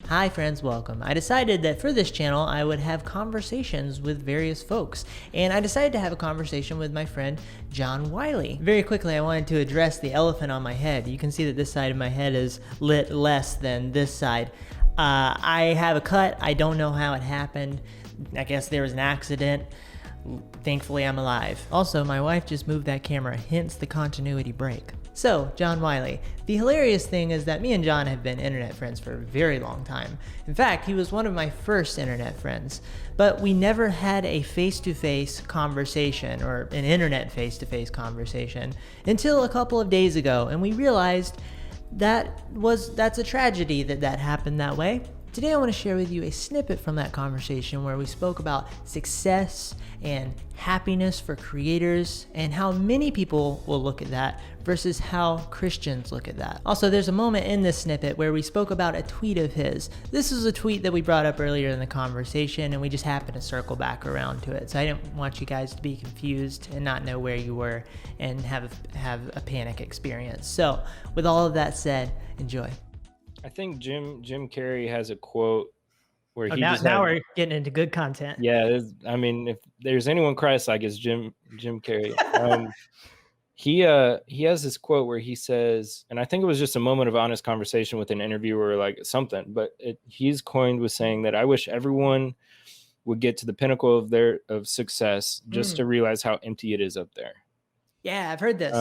Hi friends, welcome. I decided that for this channel I would have conversations with various folks, and I decided to have a conversation with my friend John Wylie. Very quickly I wanted to address the elephant on my head. You can see that this side of my head is lit less than this side. I have a cut. I don't know how it happened. I guess there was an accident. Thankfully I'm alive. Also, my wife just moved that camera, hence the continuity break. So, John Wylie. The hilarious thing is that me and John have been internet friends for a very long time. In fact, he was one of my first internet friends, but we never had a face-to-face conversation or an internet face-to-face conversation until a couple of days ago, and we realized that's a tragedy that happened that way. Today I want to share with you a snippet from that conversation where we spoke about success and happiness for creators and how many people will look at that versus how Christians look at that. Also, there's a moment in this snippet where we spoke about a tweet of his. This is a tweet that we brought up earlier in the conversation and we just happened to circle back around to it. So I didn't want you guys to be confused and not know where you were and have a panic experience. So with all of that said, enjoy. I think Jim Carrey has a quote where now we're getting into good content. Yeah, I mean, if there's anyone Christ-like, it's Jim Carrey. He has this quote where he says, and I think it was just a moment of honest conversation with an interviewer, like something, but he's coined with saying that I wish everyone would get to the pinnacle of success just to realize how empty it is up there. Yeah, I've heard this.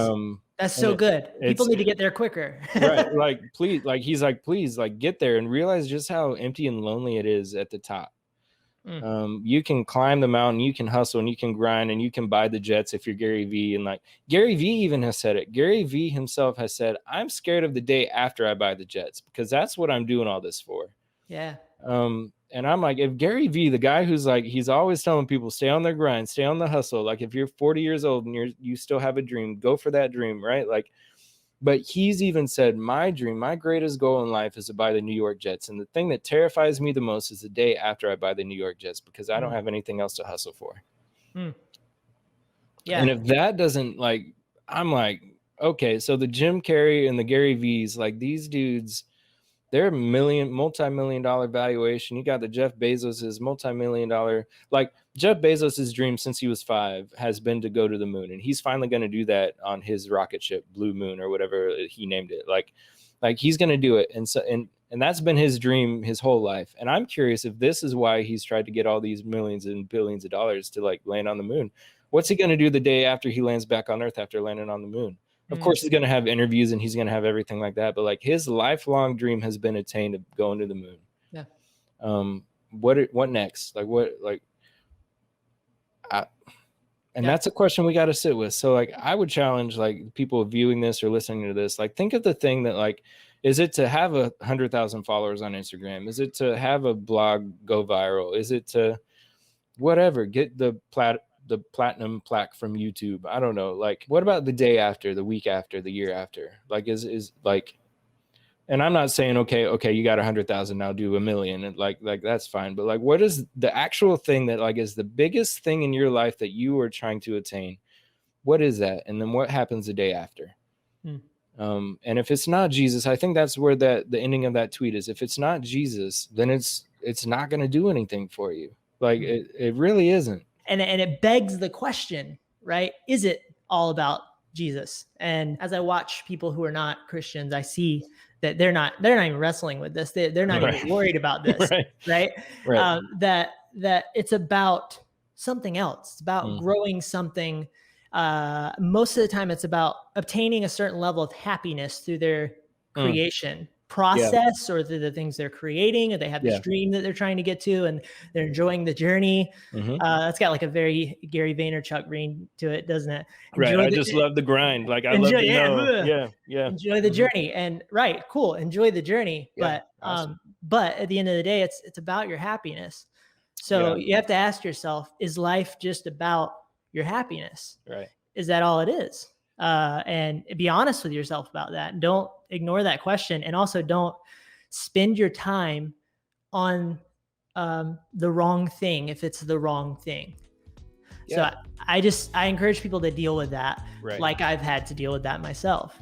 That's so good. People need to get there quicker. Right. Like, please, like, he's like, please, like, get there and realize just how empty and lonely it is at the top. You can climb the mountain, you can hustle and you can grind and you can buy the jets if you're Gary Vee. And like Gary Vee even has said it. Gary Vee himself has said, I'm scared of the day after I buy the jets because that's what I'm doing all this for. Yeah. And I'm like, if Gary Vee, the guy who's like, he's always telling people, stay on their grind, stay on the hustle. Like if you're 40 years old and you still have a dream, go for that dream, right? Like, but he's even said, my dream, my greatest goal in life is to buy the New York Jets. And the thing that terrifies me the most is the day after I buy the New York Jets because I don't have anything else to hustle for. Yeah. And if that doesn't I'm like, okay, so the Jim Carrey and the Gary V's, like these dudes, they're multi-million dollar valuation. You got the Jeff Bezos's multi-million dollar, like Jeff Bezos's dream since he was 5 has been to go to the moon. And he's finally going to do that on his rocket ship, Blue Moon or whatever he named it. Like he's going to do it. And so, and that's been his dream his whole life. And I'm curious if this is why he's tried to get all these millions and billions of dollars to like land on the moon. What's he going to do the day after he lands back on Earth after landing on the moon? Of course, he's going to have interviews and he's going to have everything like that. But like his lifelong dream has been attained of going to the moon. Yeah. What next? That's a question we got to sit with. So like, I would challenge like people viewing this or listening to this, like think of the thing that like, is it to have 100,000 followers on Instagram? Is it to have a blog go viral? Is it to whatever, get the platinum plaque from YouTube? I don't know. Like, what about the day after, the week after, the year after? Like, is like, and I'm not saying, okay, you got 100,000, now do 1 million. And like that's fine. But like, what is the actual thing that like is the biggest thing in your life that you are trying to attain? What is that? And then what happens the day after? And if it's not Jesus, I think that's where the ending of that tweet is. If it's not Jesus, then it's not going to do anything for you. Like it really isn't. And it begs the question, right? Is it all about Jesus? And as I watch people who are not Christians, I see that they're not even wrestling with this. They're not even worried about this, right? That it's about something else. It's about growing something. Most of the time, it's about obtaining a certain level of happiness through their creation process or through the things they're creating, or they have this dream that they're trying to get to and they're enjoying the journey. That's got like a very Gary Vaynerchuk ring to it, doesn't it? I just love the grind. Like I love to know. Enjoy the journey. And cool. Enjoy the journey. But at the end of the day, it's about your happiness. So you have to ask yourself, is life just about your happiness? Right. Is that all it is? And be honest with yourself about that. Don't ignore that question. And also don't spend your time on the wrong thing if it's the wrong thing. So I encourage people to deal with that like I've had to deal with that myself.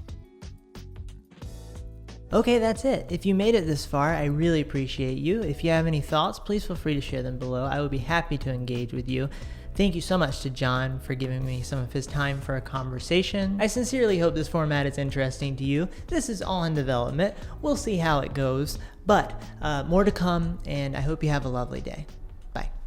Okay, that's it. If you made it this far, I really appreciate you. If you have any thoughts, please feel free to share them below. I would be happy to engage with you. Thank you so much to John for giving me some of his time for a conversation. I sincerely hope this format is interesting to you. This is all in development. We'll see how it goes, but more to come, and I hope you have a lovely day.